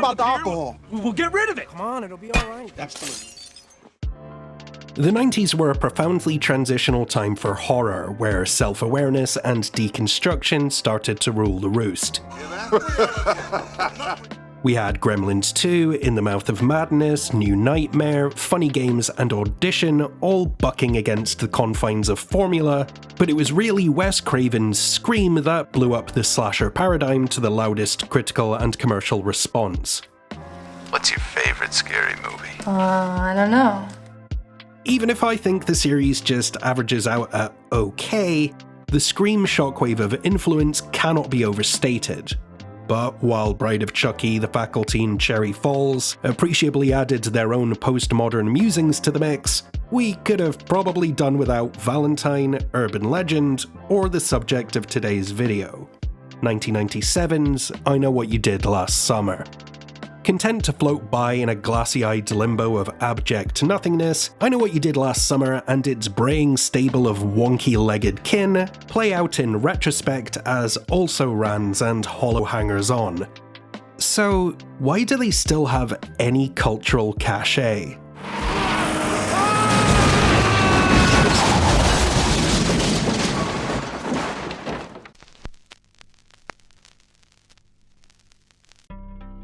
about the alcohol? We'll get rid of it. Come on, it'll be all right. Absolutely. The 90s were a profoundly transitional time for horror, where self-awareness and deconstruction started to rule the roost. We had Gremlins 2, In the Mouth of Madness, New Nightmare, Funny Games, and Audition all bucking against the confines of formula, but it was really Wes Craven's Scream that blew up the slasher paradigm to the loudest critical and commercial response. What's your favorite scary movie? I don't know. Even if I think the series just averages out at okay, the Scream shockwave of influence cannot be overstated. But while Bride of Chucky, The Faculty, and Cherry Falls appreciably added their own postmodern musings to the mix, we could have probably done without Valentine, Urban Legend, or the subject of today's video, 1997's I Know What You Did Last Summer. Content to float by in a glassy-eyed limbo of abject nothingness, I Know What You Did Last Summer and its braying stable of wonky-legged kin play out in retrospect as also-rans and hollow hangers-on. So, why do they still have any cultural cachet?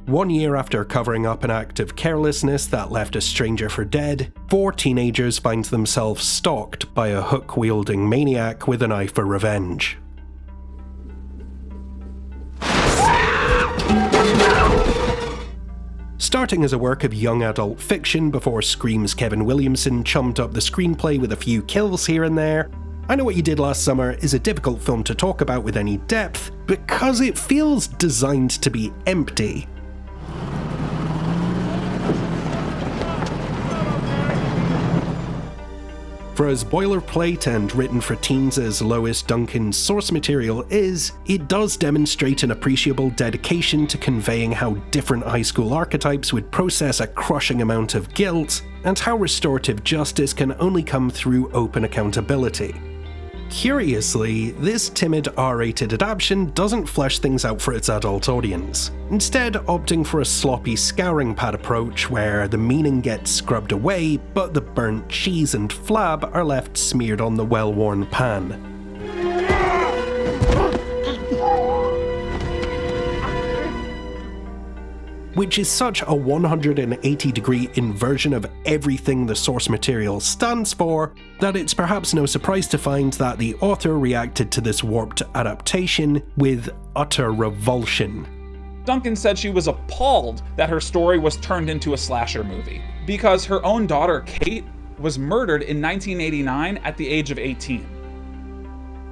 One year after covering up an act of carelessness that left a stranger for dead, 4 teenagers find themselves stalked by a hook-wielding maniac with an eye for revenge. Starting as a work of young adult fiction before Scream's Kevin Williamson chummed up the screenplay with a few kills here and there, I Know What You Did Last Summer is a difficult film to talk about with any depth because it feels designed to be empty. For as boilerplate and written for teens as Lois Duncan's source material is, it does demonstrate an appreciable dedication to conveying how different high school archetypes would process a crushing amount of guilt, and how restorative justice can only come through open accountability. Curiously, this timid R-rated adaptation doesn't flesh things out for its adult audience, instead opting for a sloppy scouring pad approach where the meaning gets scrubbed away, but the burnt cheese and flab are left smeared on the well-worn pan. Which is such a 180-degree inversion of everything the source material stands for, that it's perhaps no surprise to find that the author reacted to this warped adaptation with utter revulsion. Duncan said she was appalled that her story was turned into a slasher movie, because her own daughter, Kate, was murdered in 1989 at the age of 18.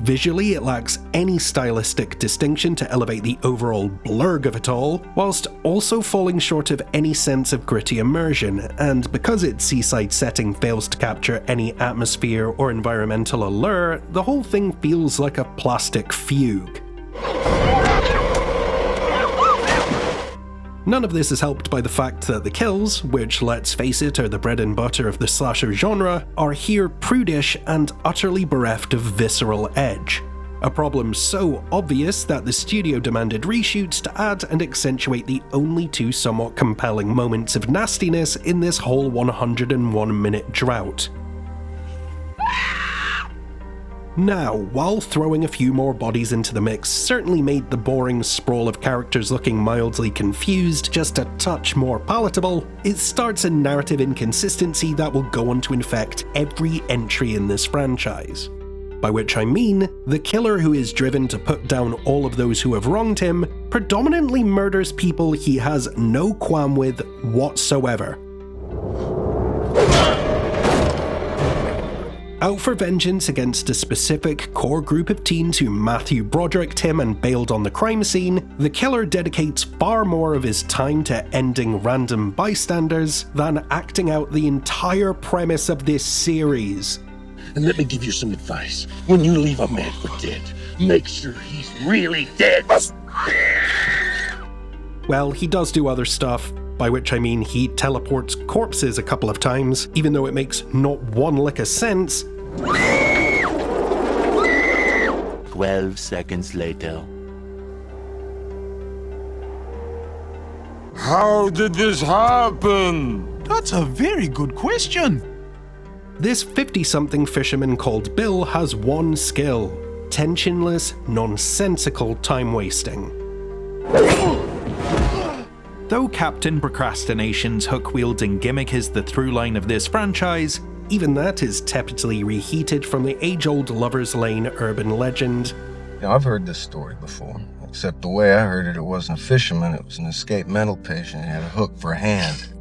Visually, it lacks any stylistic distinction to elevate the overall blurg of it all, whilst also falling short of any sense of gritty immersion, and because its seaside setting fails to capture any atmosphere or environmental allure, the whole thing feels like a plastic fugue. None of this is helped by the fact that the kills, which let's face it are the bread and butter of the slasher genre, are here prudish and utterly bereft of visceral edge. A problem so obvious that the studio demanded reshoots to add and accentuate the only 2 somewhat compelling moments of nastiness in this whole 101-minute drought. Now, while throwing a few more bodies into the mix certainly made the boring sprawl of characters looking mildly confused just a touch more palatable, it starts a narrative inconsistency that will go on to infect every entry in this franchise. By which I mean, the killer who is driven to put down all of those who have wronged him predominantly murders people he has no qualm with whatsoever. Out for vengeance against a specific core group of teens who Matthew Brodericked him and bailed on the crime scene, the killer dedicates far more of his time to ending random bystanders than acting out the entire premise of this series. And let me give you some advice. When you leave a man for dead, make sure he's really dead. Well, he does do other stuff, by which I mean he teleports corpses a couple of times, even though it makes not one lick of sense. 12 seconds later. How did this happen? That's a very good question. This 50-something fisherman called Bill has one skill: tensionless, nonsensical time wasting. Though Captain Procrastination's hook-wielding gimmick is the through line of this franchise, even that is tepidly reheated from the age-old Lover's Lane urban legend. Yeah, I've heard this story before, except the way I heard it, it wasn't a fisherman, it was an escaped mental patient who had a hook for a hand.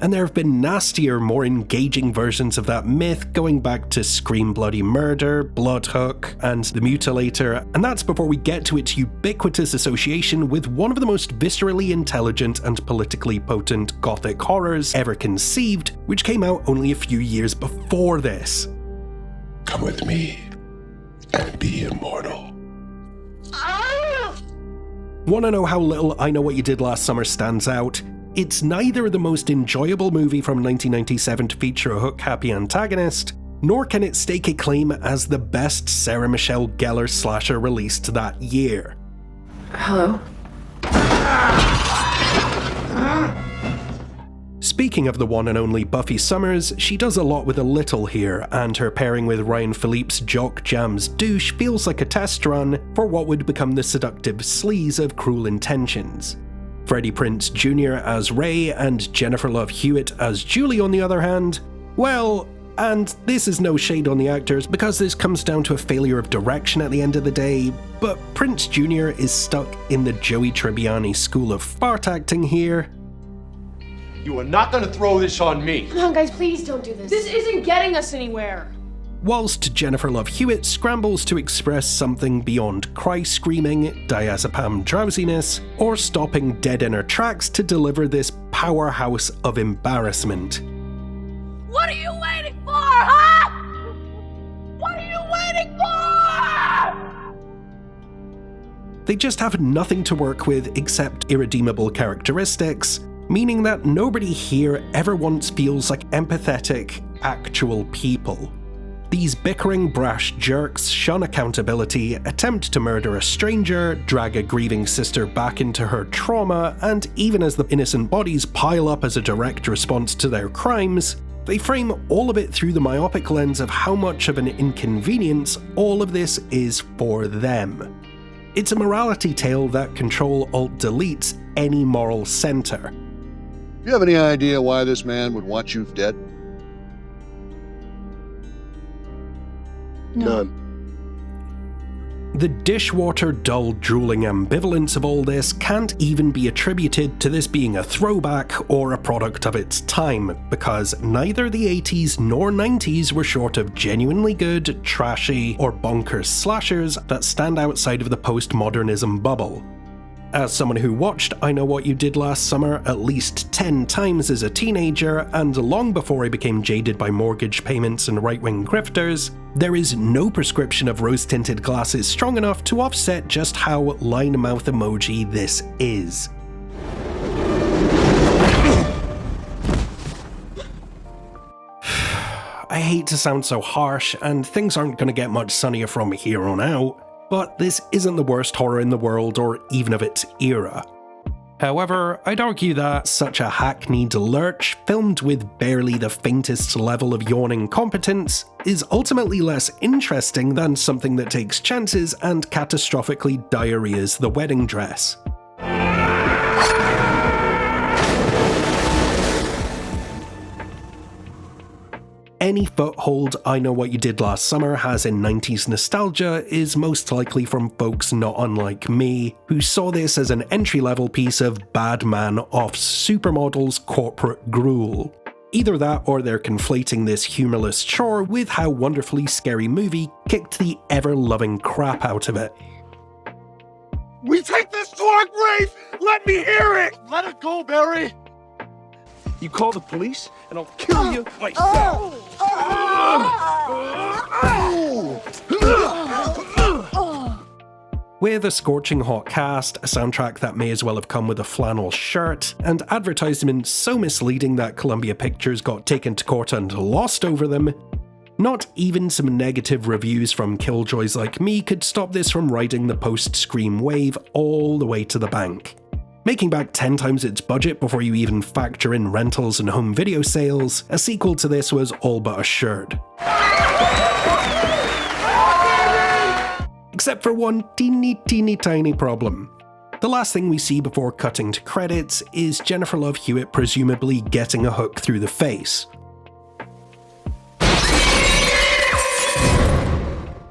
And there have been nastier, more engaging versions of that myth going back to Scream Bloody Murder, Bloodhook, and The Mutilator, and that's before we get to its ubiquitous association with one of the most viscerally intelligent and politically potent gothic horrors ever conceived, which came out only a few years before this. Come with me and be immortal. Wanna know how little I Know What You Did Last Summer stands out? It's neither the most enjoyable movie from 1997 to feature a hook-happy antagonist, nor can it stake a claim as the best Sarah Michelle Gellar slasher released that year. Hello? Speaking of the one and only Buffy Summers, she does a lot with a little here, and her pairing with Ryan Philippe's Jock Jams douche feels like a test run for what would become the seductive sleaze of Cruel Intentions. Freddie Prinze Jr. as Ray and Jennifer Love Hewitt as Julie, on the other hand, well, and this is no shade on the actors because this comes down to a failure of direction at the end of the day, but Prinze Jr. is stuck in the Joey Tribbiani school of fart acting here. You are not gonna throw this on me. Come on, guys, please don't do this. This isn't getting us anywhere. Whilst Jennifer Love Hewitt scrambles to express something beyond cry screaming, diazepam drowsiness, or stopping dead in her tracks to deliver this powerhouse of embarrassment. What are you waiting for, huh? What are you waiting for? They just have nothing to work with except irredeemable characteristics, meaning that nobody here ever once feels like empathetic, actual people. These bickering, brash jerks shun accountability, attempt to murder a stranger, drag a grieving sister back into her trauma, and even as the innocent bodies pile up as a direct response to their crimes, they frame all of it through the myopic lens of how much of an inconvenience all of this is for them. It's a morality tale that Control-Alt-Deletes any moral center. Do you have any idea why this man would want you dead? None. The dishwater, dull, drooling ambivalence of all this can't even be attributed to this being a throwback or a product of its time, because neither the 80s nor 90s were short of genuinely good, trashy, or bonkers slashers that stand outside of the postmodernism bubble. As someone who watched I Know What You Did Last Summer at least 10 times as a teenager, and long before I became jaded by mortgage payments and right-wing grifters, there is no prescription of rose-tinted glasses strong enough to offset just how line-mouth emoji this is. I hate to sound so harsh, and things aren't going to get much sunnier from here on out, but this isn't the worst horror in the world or even of its era. However, I'd argue that such a hackneyed lurch, filmed with barely the faintest level of yawning competence, is ultimately less interesting than something that takes chances and catastrophically diarrheas the wedding dress. Any foothold I Know What You Did Last Summer has in 90s nostalgia is most likely from folks not unlike me, who saw this as an entry-level piece of bad man offs supermodels corporate gruel. Either that or they're conflating this humorless chore with how wonderfully Scary Movie kicked the ever-loving crap out of it. We take this to our grave! Let me hear it! Let it go, Barry. You call the police, and I'll kill you myself! With a scorching hot cast, a soundtrack that may as well have come with a flannel shirt, and advertisements so misleading that Columbia Pictures got taken to court and lost over them, not even some negative reviews from killjoys like me could stop this from riding the post-Scream wave all the way to the bank. Making back 10 times its budget before you even factor in rentals and home video sales, a sequel to this was all but assured. Except for one teeny tiny problem. The last thing we see before cutting to credits is Jennifer Love Hewitt presumably getting a hook through the face.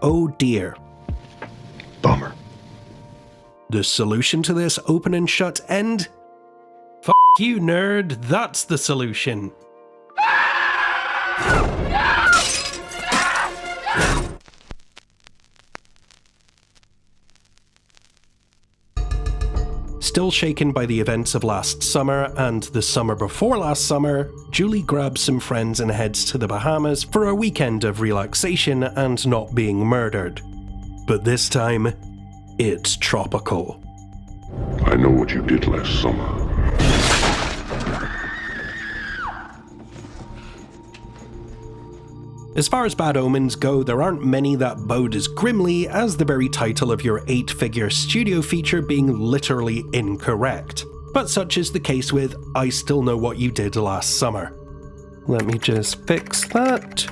Oh dear. Bummer. The solution to this open and shut end? F you, nerd, that's the solution. Still shaken by the events of last summer and the summer before last summer, Julie grabs some friends and heads to the Bahamas for a weekend of relaxation and not being murdered. But this time, it's tropical. I know what you did last summer. As far as bad omens go, there aren't many that bode as grimly as the very title of your 8-figure studio feature being literally incorrect. But such is the case with I Still Know What You Did Last Summer. Let me just fix that.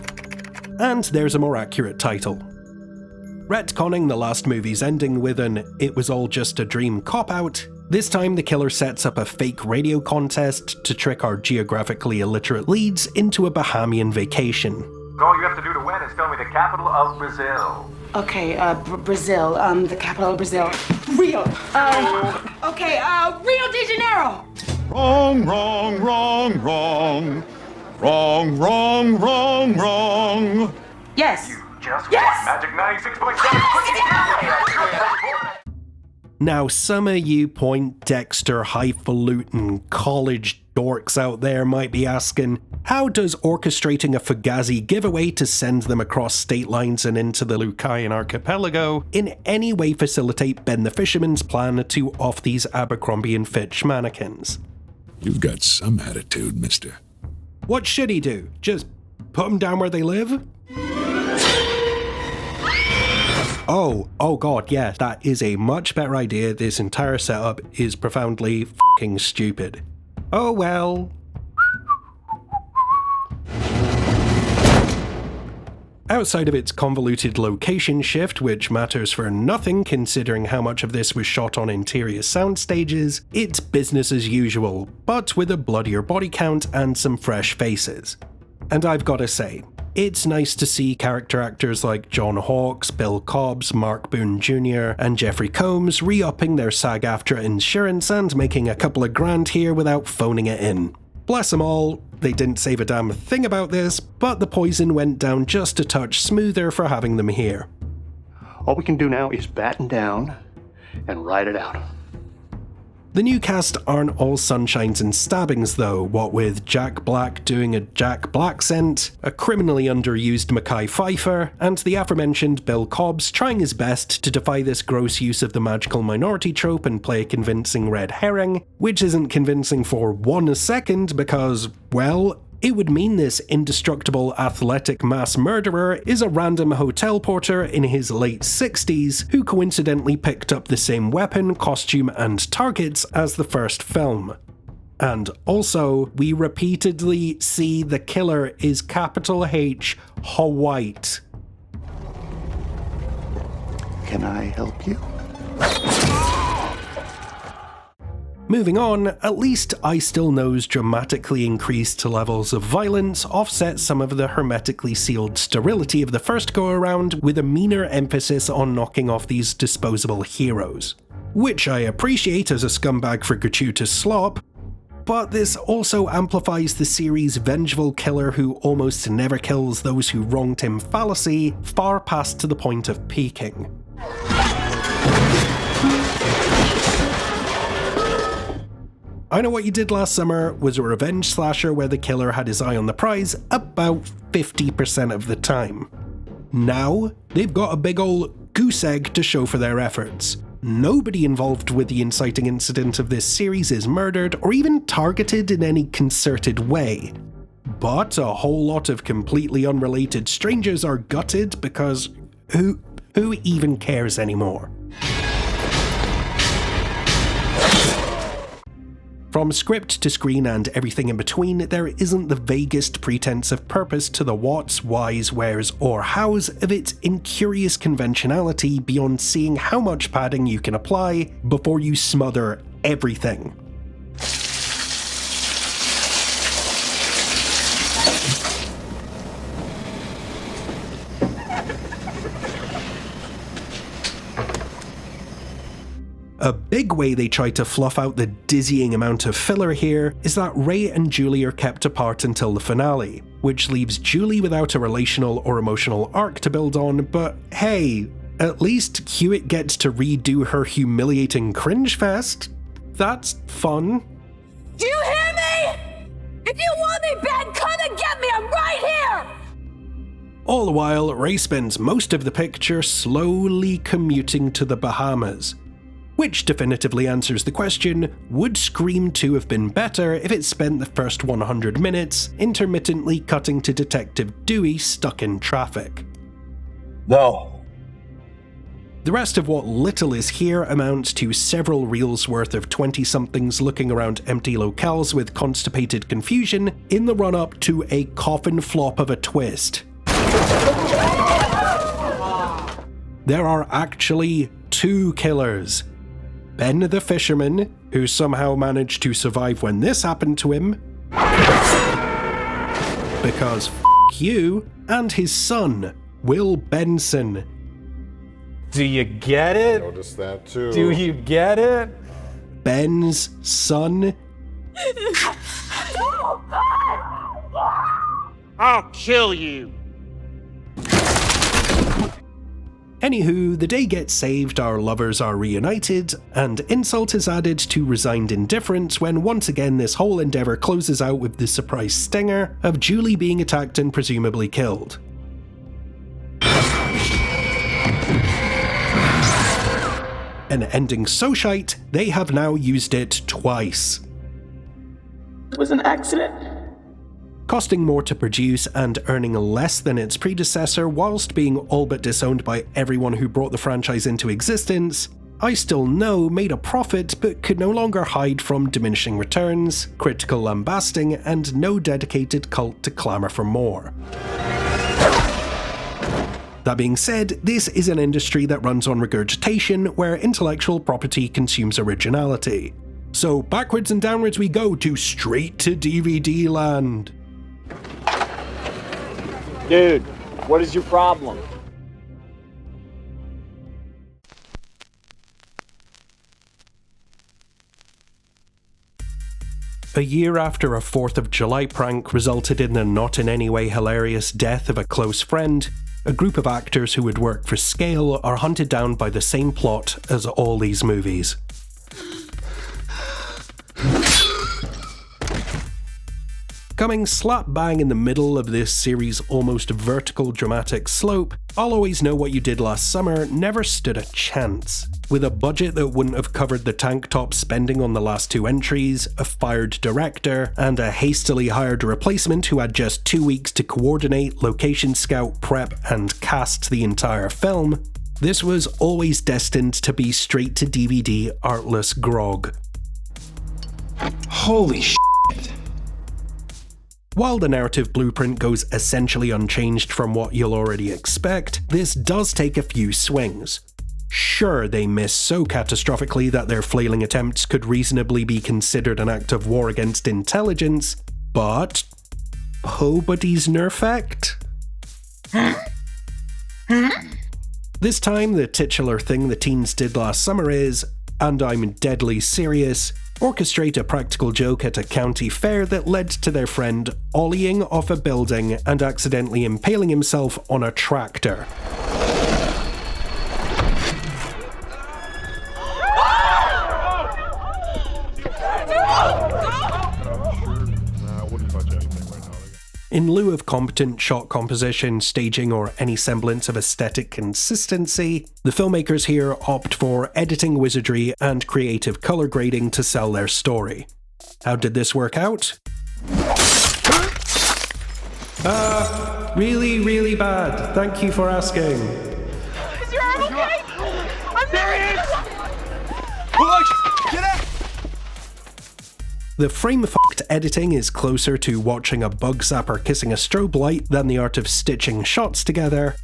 And there's a more accurate title. Retconning the last movie's ending with an "it was all just a dream" cop-out, this time the killer sets up a fake radio contest to trick our geographically illiterate leads into a Bahamian vacation. All you have to do to win is tell me the capital of Brazil. Okay, Brazil, the capital of Brazil. Rio. Rio de Janeiro. Wrong, wrong, wrong, wrong. Wrong, wrong, wrong, wrong. Yes. You just won Magic 96.7. Now, some of you Poindexter highfalutin college dorks out there might be asking, how does orchestrating a Fugazi giveaway to send them across state lines and into the Lucayan archipelago in any way facilitate Ben the Fisherman's plan to off these Abercrombie & Fitch mannequins? You've got some attitude, mister. What should he do? Just put them down where they live? Oh god, yeah, that is a much better idea. This entire setup is profoundly f***ing stupid. Oh well. Outside of its convoluted location shift, which matters for nothing considering how much of this was shot on interior sound stages, it's business as usual, but with a bloodier body count and some fresh faces. And I've gotta say, it's nice to see character actors like John Hawkes, Bill Cobbs, Mark Boone Jr., and Jeffrey Combs re-upping their SAG-AFTRA insurance and making a couple of grand here without phoning it in. Bless them all, they didn't save a damn thing about this, but the poison went down just a touch smoother for having them here. All we can do now is batten down and ride it out. The new cast aren't all sunshines and stabbings though, what with Jack Black doing a Jack Blaccent, a criminally underused Mekhi Phifer, and the aforementioned Bill Cobbs trying his best to defy this gross use of the magical minority trope and play a convincing red herring, which isn't convincing for 1 second because, well, it would mean this indestructible athletic mass murderer is a random hotel porter in his late 60s who coincidentally picked up the same weapon, costume, and targets as the first film. And also, we repeatedly see the killer is capital H white. Can I help you? Moving on, at least I Still Know's dramatically increased levels of violence offset some of the hermetically sealed sterility of the first go-around with a meaner emphasis on knocking off these disposable heroes. Which I appreciate as a scumbag for gratuitous slop, but this also amplifies the series' vengeful killer who almost never kills those who wronged him fallacy far past to the point of peaking. I Know What You Did Last Summer was a revenge slasher where the killer had his eye on the prize about 50% of the time. Now, they've got a big ol' goose egg to show for their efforts. Nobody involved with the inciting incident of this series is murdered or even targeted in any concerted way. But a whole lot of completely unrelated strangers are gutted because who even cares anymore? From script to screen and everything in between, there isn't the vaguest pretense of purpose to the whats, whys, wheres, or hows of its incurious conventionality beyond seeing how much padding you can apply before you smother everything. A big way they try to fluff out the dizzying amount of filler here is that Ray and Julie are kept apart until the finale, which leaves Julie without a relational or emotional arc to build on, but hey, at least Hewitt gets to redo her humiliating cringe fest. That's fun. Do you hear me? If you want me bad, come and get me, I'm right here! All the while, Ray spends most of the picture slowly commuting to the Bahamas. Which definitively answers the question, would Scream 2 have been better if it spent the first 100 minutes intermittently cutting to Detective Dewey stuck in traffic? No. The rest of what little is here amounts to several reels worth of 20-somethings looking around empty locales with constipated confusion in the run-up to a coffin flop of a twist. There are actually 2 killers. Ben the fisherman, who somehow managed to survive when this happened to him, because f*** you, and his son, Will Benson. Do you get it? Noticed that too. Do you get it? Ben's son. I'll kill you. Anywho, the day gets saved, our lovers are reunited, and insult is added to resigned indifference when once again this whole endeavour closes out with the surprise stinger of Julie being attacked and presumably killed. An ending so shite, they have now used it twice. It was an accident. Costing more to produce and earning less than its predecessor whilst being all but disowned by everyone who brought the franchise into existence, I Still Know made a profit but could no longer hide from diminishing returns, critical lambasting, and no dedicated cult to clamour for more. That being said, this is an industry that runs on regurgitation where intellectual property consumes originality. So backwards and downwards we go to straight to DVD land. Dude, what is your problem? A year after a 4th of July prank resulted in the not in any way hilarious death of a close friend, a group of actors who had worked for scale are hunted down by the same plot as all these movies. Coming slap bang in the middle of this series' almost vertical dramatic slope, I'll Always Know What You Did Last Summer never stood a chance. With a budget that wouldn't have covered the tank top spending on the last 2 entries, a fired director, and a hastily hired replacement who had just 2 weeks to coordinate, location scout, prep, and cast the entire film, this was always destined to be straight to DVD artless grog. Holy shit. While the narrative blueprint goes essentially unchanged from what you'll already expect, this does take a few swings. Sure, they miss so catastrophically that their flailing attempts could reasonably be considered an act of war against intelligence, but Pobody's Nerfect? This time, the titular thing the teens did last summer is, and I'm deadly serious, orchestrate a practical joke at a county fair that led to their friend ollieing off a building and accidentally impaling himself on a tractor. In lieu of competent shot composition, staging, or any semblance of aesthetic consistency, the filmmakers here opt for editing wizardry and creative color grading to sell their story. How did this work out? Really bad. Thank you for asking. Is your arm okay? I'm serious! Push! Get out! The frame-fucked editing is closer to watching a bug zapper kissing a strobe light than the art of stitching shots together.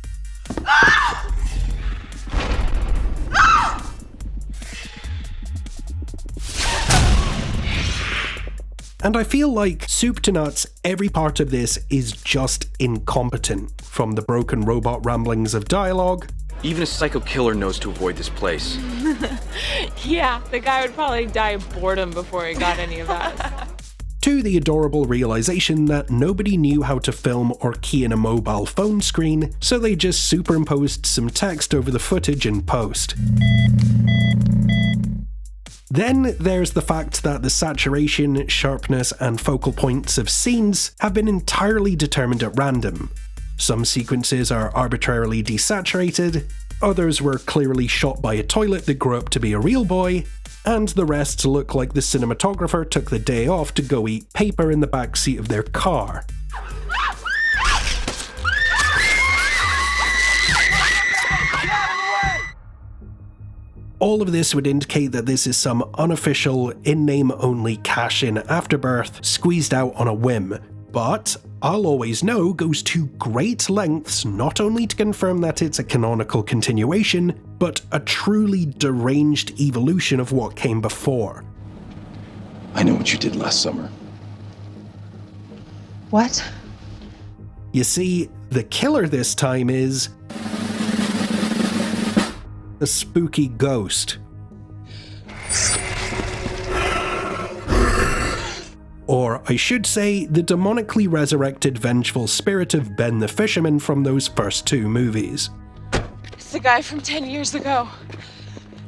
And I feel like, soup to nuts, every part of this is just incompetent, from the broken robot ramblings of dialogue. Even a psycho killer knows to avoid this place. Yeah, the guy would probably die of boredom before he got any of that. To the adorable realization that nobody knew how to film or key in a mobile phone screen, so they just superimposed some text over the footage in post. Then there's the fact that the saturation, sharpness, and focal points of scenes have been entirely determined at random. Some sequences are arbitrarily desaturated, others were clearly shot by a toilet that grew up to be a real boy, and the rest look like the cinematographer took the day off to go eat paper in the backseat of their car. All of this would indicate that this is some unofficial, in-name only cash-in afterbirth squeezed out on a whim, but I'll Always Know goes to great lengths not only to confirm that it's a canonical continuation, but a truly deranged evolution of what came before. I know what you did last summer. What? You see, the killer this time is a spooky ghost. Or, I should say, the demonically resurrected vengeful spirit of Ben the Fisherman from those first two movies. It's the guy from 10 years ago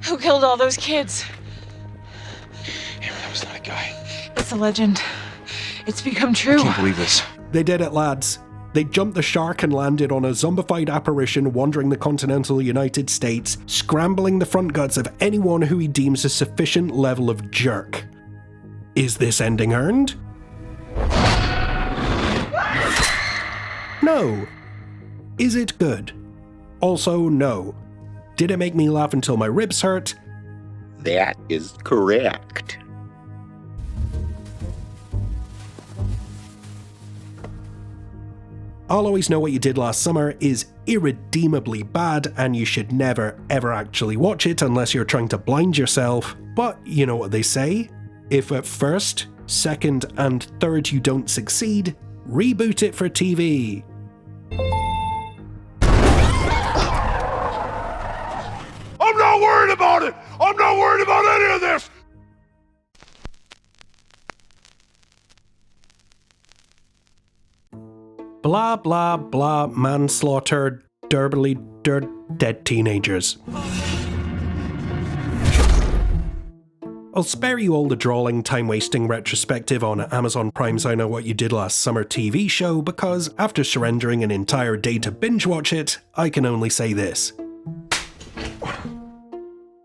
who killed all those kids. Amber, that was not a guy. It's a legend. It's become true. I can't believe this. They did it, lads. They jumped the shark and landed on a zombified apparition wandering the continental United States, scrambling the front guts of anyone who he deems a sufficient level of jerk. Is this ending earned? No. Is it good? Also, no. Did it make me laugh until my ribs hurt? That is correct. I'll Always Know What You Did Last Summer is irredeemably bad, and you should never ever actually watch it unless you're trying to blind yourself. But you know what they say? If at first, second, and third you don't succeed, reboot it for TV. I'm not worried about it! I'm not worried about any of this! Blah blah blah manslaughter, derbly dead teenagers. I'll spare you all the drawling, time-wasting retrospective on Amazon Prime's I Know What You Did Last Summer TV show because, after surrendering an entire day to binge-watch it, I can only say this.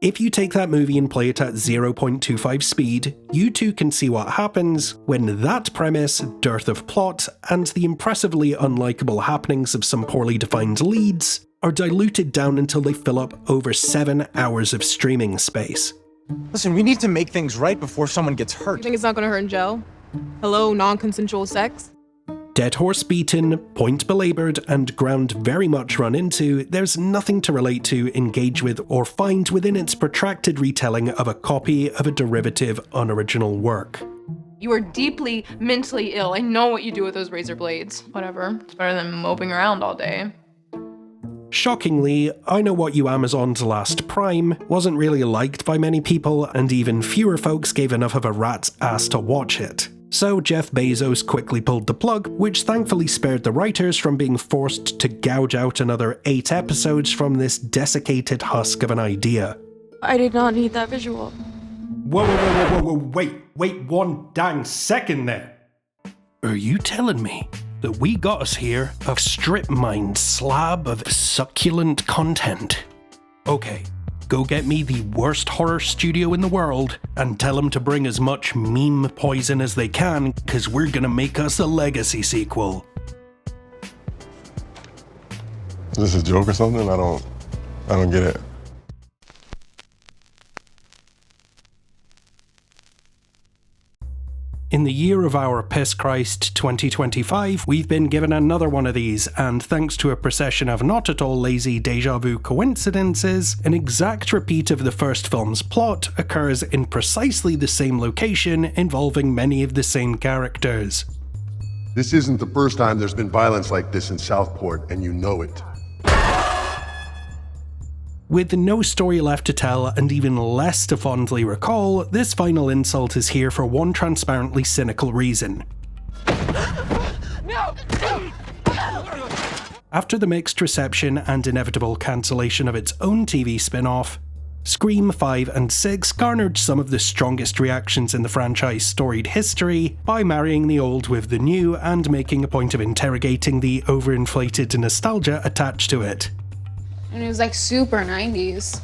If you take that movie and play it at 0.25 speed, you too can see what happens when that premise, dearth of plot, and the impressively unlikable happenings of some poorly defined leads are diluted down until they fill up over 7 hours of streaming space. Listen, we need to make things right before someone gets hurt. You think it's not gonna hurt in jail? Hello, non-consensual sex? Dead horse beaten, point belaboured, and ground very much run into, there's nothing to relate to, engage with, or find within its protracted retelling of a copy of a derivative, unoriginal work. You are deeply mentally ill. I know what you do with those razor blades. Whatever. It's better than moping around all day. Shockingly, I Know What You Amazon's Last Prime wasn't really liked by many people, and even fewer folks gave enough of a rat's ass to watch it. So Jeff Bezos quickly pulled the plug, which thankfully spared the writers from being forced to gouge out another 8 episodes from this desiccated husk of an idea. I did not need that visual. Whoa, wait 1 dang second there. Are you telling me that we got us here a strip-mined slab of succulent content? Okay, go get me the worst horror studio in the world and tell them to bring as much meme poison as they can, cause we're gonna make us a legacy sequel. Is this a joke or something? I don't get it. In the year of our Piss Christ 2025, we've been given another one of these, and thanks to a procession of not at all lazy deja vu coincidences, an exact repeat of the first film's plot occurs in precisely the same location, involving many of the same characters. This isn't the first time there's been violence like this in Southport, and you know it. With no story left to tell and even less to fondly recall, this final insult is here for one transparently cynical reason. No! After the mixed reception and inevitable cancellation of its own TV spin-off, Scream 5 and 6 garnered some of the strongest reactions in the franchise's storied history by marrying the old with the new and making a point of interrogating the overinflated nostalgia attached to it. And it was like super 90s.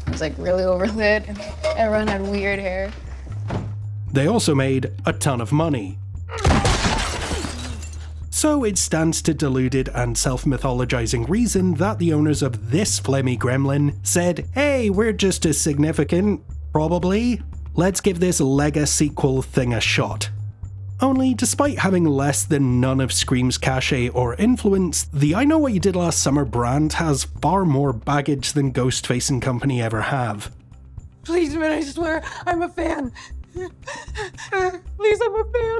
It was like really overlit and everyone had weird hair. They also made a ton of money. So it stands to deluded and self-mythologizing reason that the owners of this flammy gremlin said, hey, we're just as significant, probably. Let's give this Lega sequel thing a shot. Only, despite having less than none of Scream's cachet or influence, the I Know What You Did Last Summer brand has far more baggage than Ghostface and company ever have. Please, man, I swear, I'm a fan. Please, I'm a fan.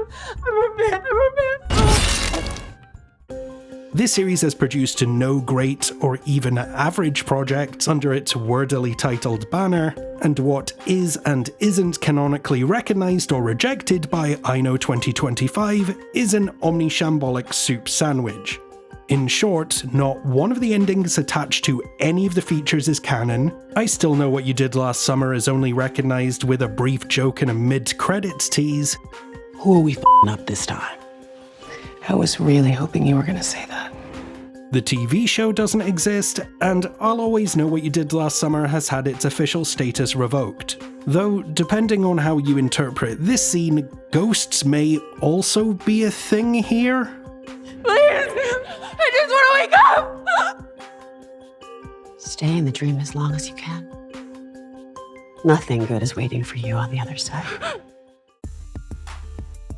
This series has produced no great or even average projects under its wordily titled banner, and what is and isn't canonically recognised or rejected by I Know 2025 is an omnishambolic soup sandwich. In short, not one of the endings attached to any of the features is canon. I Still Know What You Did Last Summer is only recognised with a brief joke and a mid-credits tease. Who are we f***ing up this time? I was really hoping you were gonna say that. The TV show doesn't exist, and I'll Always Know What You Did Last Summer has had its official status revoked. Though, depending on how you interpret this scene, ghosts may also be a thing here. Please! I just want to wake up! Stay in the dream as long as you can. Nothing good is waiting for you on the other side.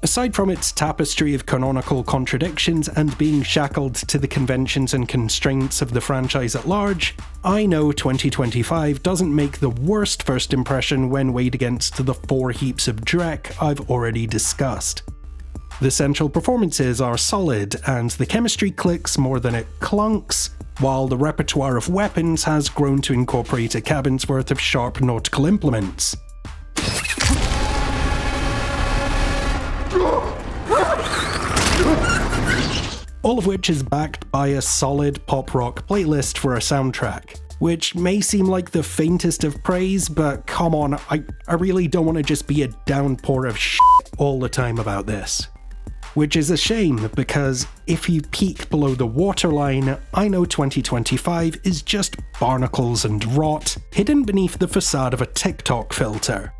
Aside from its tapestry of canonical contradictions and being shackled to the conventions and constraints of the franchise at large, I Know 2025 doesn't make the worst first impression when weighed against the 4 heaps of dreck I've already discussed. The central performances are solid, and the chemistry clicks more than it clunks, while the repertoire of weapons has grown to incorporate a cabin's worth of sharp nautical implements. All of which is backed by a solid pop rock playlist for a soundtrack, which may seem like the faintest of praise, but come on, I really don't want to just be a downpour of shit all the time about this. Which is a shame, because if you peek below the waterline, I Know 2025 is just barnacles and rot, hidden beneath the facade of a TikTok filter.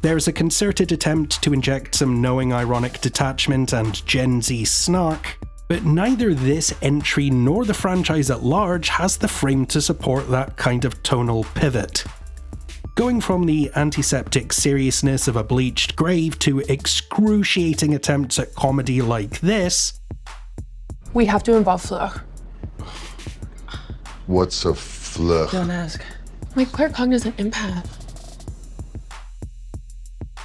There's a concerted attempt to inject some knowing ironic detachment and Gen Z snark, but neither this entry nor the franchise at large has the frame to support that kind of tonal pivot. Going from the antiseptic seriousness of a bleached grave to excruciating attempts at comedy like this... We have to involve Fleur. What's a Fleur? Don't ask. My claircognizant empath.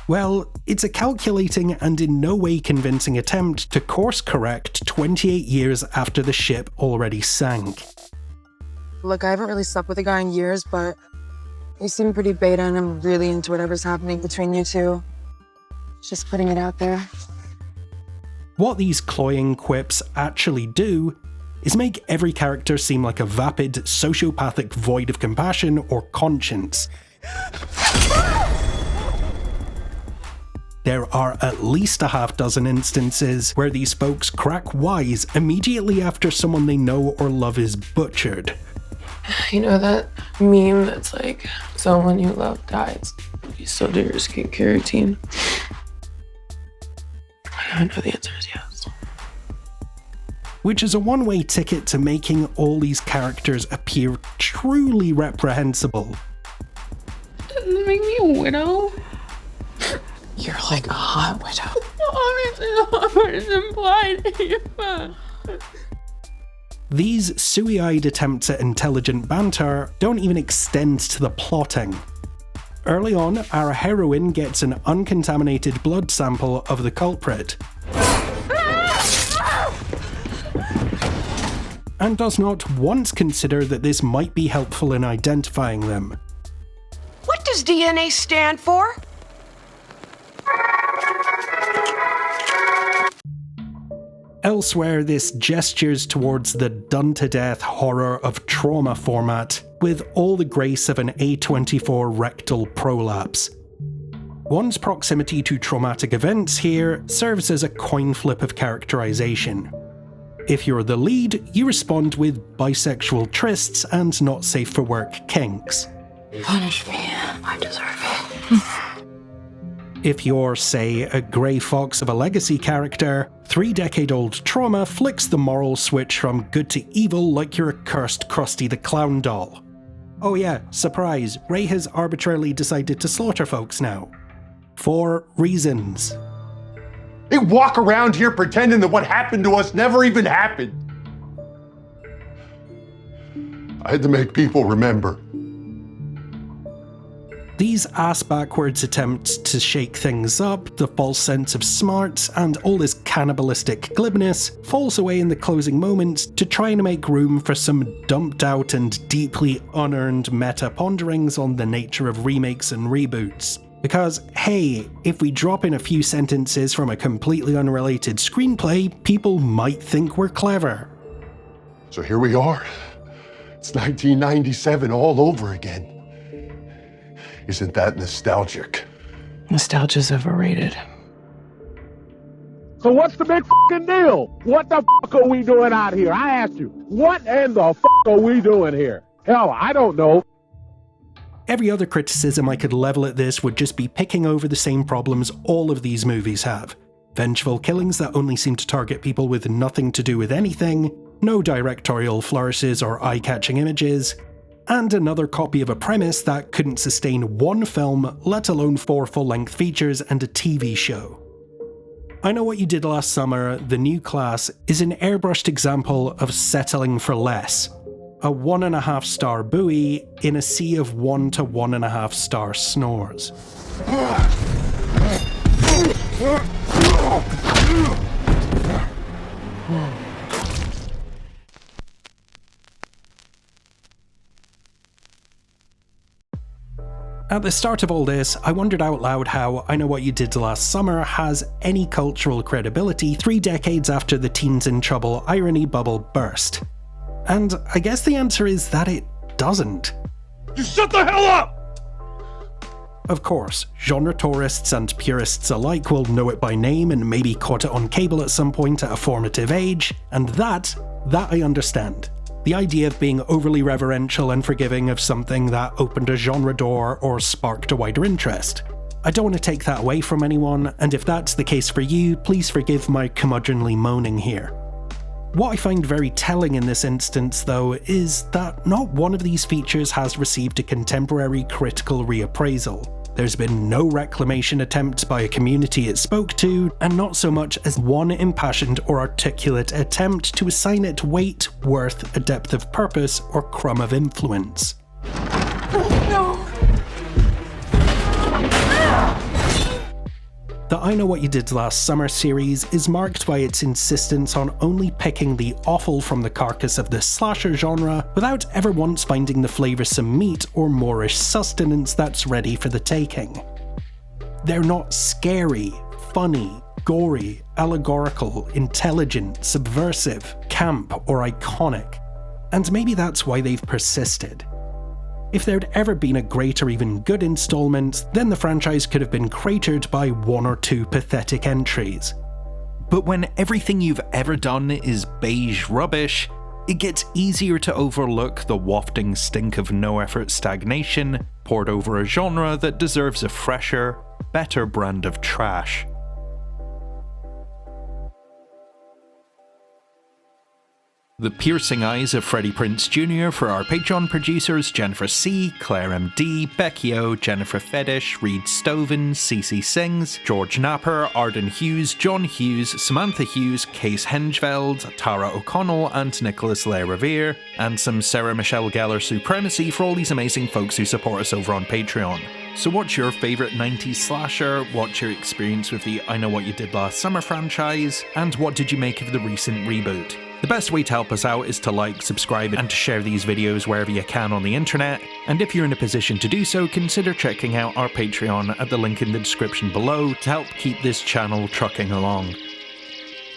Well, it's a calculating and in no way convincing attempt to course correct 28 years after the ship already sank. Look, I haven't really slept with a guy in years, but you seem pretty beta and I'm really into whatever's happening between you two. Just putting it out there. What these cloying quips actually do is make every character seem like a vapid, sociopathic void of compassion or conscience. There are at least a half dozen instances where these folks crack wise immediately after someone they know or love is butchered. You know that meme that's like, someone you love dies, but you still do your skincare routine? I know the answer is yes. Which is a one-way ticket to making all these characters appear truly reprehensible. Does it make me a widow? You're like a hot widow. Obviously, the hot part is implied. These suey-eyed attempts at intelligent banter don't even extend to the plotting. Early on, our heroine gets an uncontaminated blood sample of the culprit, and does not once consider that this might be helpful in identifying them. What does DNA stand for? Elsewhere, this gestures towards the done-to-death horror of trauma format, with all the grace of an A24 rectal prolapse. One's proximity to traumatic events here serves as a coin flip of characterization. If you're the lead, you respond with bisexual trysts and not safe for work kinks. Punish me. I deserve it. If you're, say, a grey fox of a legacy character, 3-decade-old trauma flicks the moral switch from good to evil like you're a cursed Krusty the Clown doll. Oh yeah, surprise, Ray has arbitrarily decided to slaughter folks now. For reasons. They walk around here pretending that what happened to us never even happened. I had to make people remember. These ass-backwards attempts to shake things up, the false sense of smart, and all this cannibalistic glibness falls away in the closing moments to try and make room for some dumped-out and deeply unearned meta-ponderings on the nature of remakes and reboots. Because, hey, if we drop in a few sentences from a completely unrelated screenplay, people might think we're clever. So here we are. It's 1997 all over again. Isn't that nostalgic? Nostalgia's overrated. So what's the big fucking deal? What the fuck are we doing out here? I asked you, what in the fuck are we doing here? Hell, I don't know. Every other criticism I could level at this would just be picking over the same problems all of these movies have. Vengeful killings that only seem to target people with nothing to do with anything, no directorial flourishes or eye-catching images, and another copy of a premise that couldn't sustain one film, let alone 4 full-length features and a TV show. I Know What You Did Last Summer, The New Class, is an airbrushed example of settling for less. A 1.5-star buoy in a sea of 1 to 1.5-star snores. At the start of all this, I wondered out loud how I Know What You Did Last Summer has any cultural credibility 3 decades after the Teens in Trouble irony bubble burst. And I guess the answer is that it doesn't. Just shut the hell up! Of course, genre tourists and purists alike will know it by name and maybe caught it on cable at some point at a formative age, and that I understand. The idea of being overly reverential and forgiving of something that opened a genre door or sparked a wider interest. I don't want to take that away from anyone, and if that's the case for you, please forgive my curmudgeonly moaning here. What I find very telling in this instance, though, is that not one of these features has received a contemporary critical reappraisal. There's been no reclamation attempts by a community it spoke to, and not so much as one impassioned or articulate attempt to assign it weight, worth, a depth of purpose, or crumb of influence. No. The I Know What You Did Last Summer series is marked by its insistence on only picking the offal from the carcass of the slasher genre without ever once finding the flavoursome meat or moorish sustenance that's ready for the taking. They're not scary, funny, gory, allegorical, intelligent, subversive, camp, or iconic. And maybe that's why they've persisted. If there'd ever been a great or even good installment, then the franchise could have been cratered by 1 or 2 pathetic entries. But when everything you've ever done is beige rubbish, it gets easier to overlook the wafting stink of no-effort stagnation poured over a genre that deserves a fresher, better brand of trash. The Piercing Eyes of Freddie Prinze Jr. for our Patreon producers Jennifer C., Claire MD, Becky O, Jennifer Fetish, Reed Stoven, Cece Sings, George Napper, Arden Hughes, John Hughes, Samantha Hughes, Case Hengeveld, Tara O'Connell, and Nicholas Le Revere, and some Sarah Michelle Gellar supremacy for all these amazing folks who support us over on Patreon. So what's your favourite 90s slasher, what's your experience with the I Know What You Did Last Summer franchise, and what did you make of the recent reboot? The best way to help us out is to like, subscribe, and to share these videos wherever you can on the internet, and if you're in a position to do so, consider checking out our Patreon at the link in the description below to help keep this channel trucking along.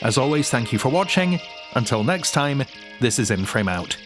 As always, thank you for watching. Until next time, this is In Frame Out.